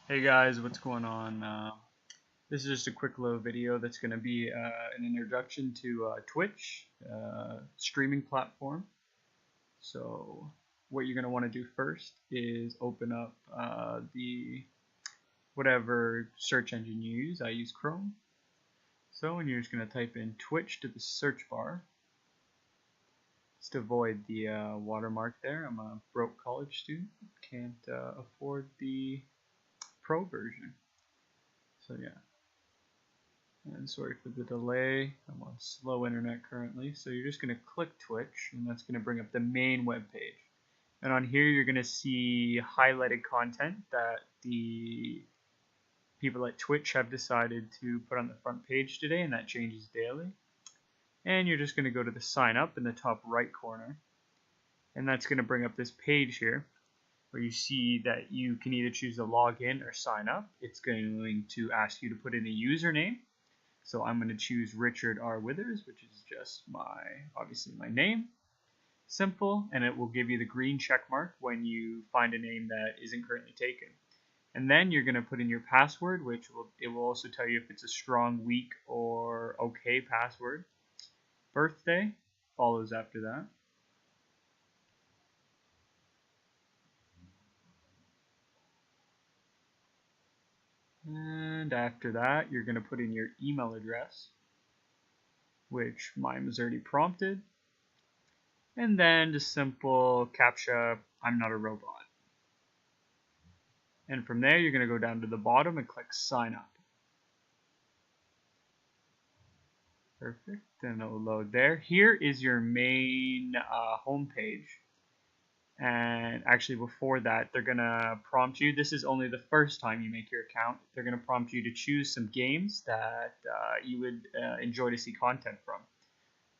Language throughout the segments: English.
Hey guys, what's going on? This is just a quick little video that's going to be an introduction to Twitch, streaming platform. So what you're going to want to do first is open up the whatever search engine you use. I use Chrome. So and you're just going to type in Twitch to the search bar. Just avoid the watermark there. I'm a broke college student, can't afford the pro version. So yeah. And sorry for the delay, I'm on slow internet currently. So you're just going to click Twitch, and that's going to bring up the main web page. And on here you're going to see highlighted content that the people at Twitch have decided to put on the front page today, and that changes daily. And you're just going to go to the sign up in the top right corner, and that's going to bring up this page here where you see that you can either choose to log in or sign up. It's going to ask you to put in a username. So I'm going to choose Richard R. Withers, which is just obviously my name. Simple, and it will give you the green check mark when you find a name that isn't currently taken. And then you're going to put in your password, which it will also tell you if it's a strong, weak, or okay password. Birthday follows after that. And after that, you're going to put in your email address, which mine was already prompted. And then just simple CAPTCHA, I'm not a robot. And from there, you're going to go down to the bottom and click sign up. Perfect, and it'll load there. Here is your main home page. And actually before that, they're going to prompt you. This is only the first time you make your account. They're going to prompt you to choose some games that you would enjoy to see content from.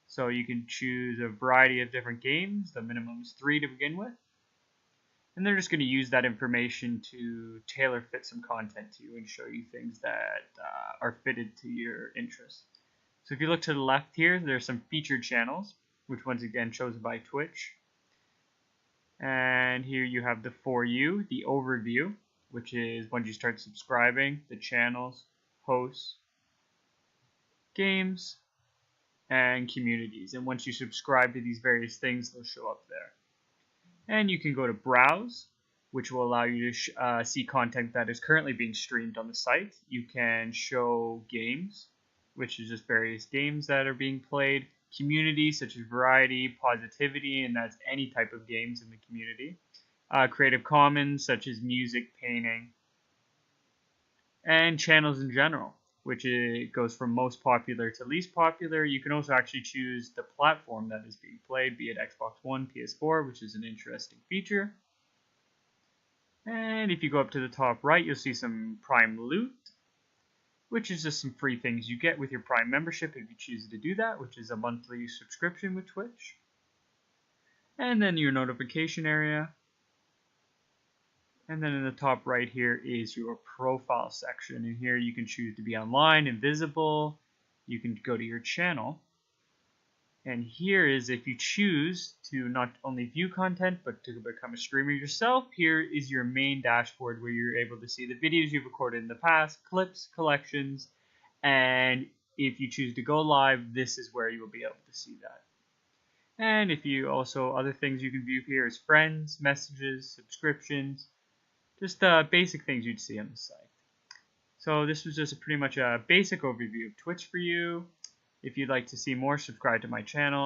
So you can choose a variety of different games. The minimum is 3 to begin with. And they're just going to use that information to tailor fit some content to you and show you things that are fitted to your interests. So if you look to the left here, there's some featured channels, which once again chosen by Twitch. And here you have the For You, the overview, which is once you start subscribing, the channels, hosts, games, and communities. And once you subscribe to these various things, they'll show up there. And you can go to Browse, which will allow you to see content that is currently being streamed on the site. You can show games, which is just various games that are being played. Community, such as variety, positivity, and that's any type of games in the community. Creative Commons, such as music, painting. And channels in general, which it goes from most popular to least popular. You can also actually choose the platform that is being played, be it Xbox One, PS4, which is an interesting feature. And if you go up to the top right, you'll see some Prime Loot, which is just some free things you get with your Prime membership if you choose to do that, which is a monthly subscription with Twitch. And then your notification area. And then in the top right here is your profile section. And here you can choose to be online, invisible. You can go to your channel. And here is if you choose to not only view content, but to become a streamer yourself, here is your main dashboard where you're able to see the videos you've recorded in the past, clips, collections, and if you choose to go live, this is where you will be able to see that. And if you also, other things you can view here is friends, messages, subscriptions, just basic things you'd see on the site. So this was just pretty much a basic overview of Twitch for you. If you'd like to see more, subscribe to my channel.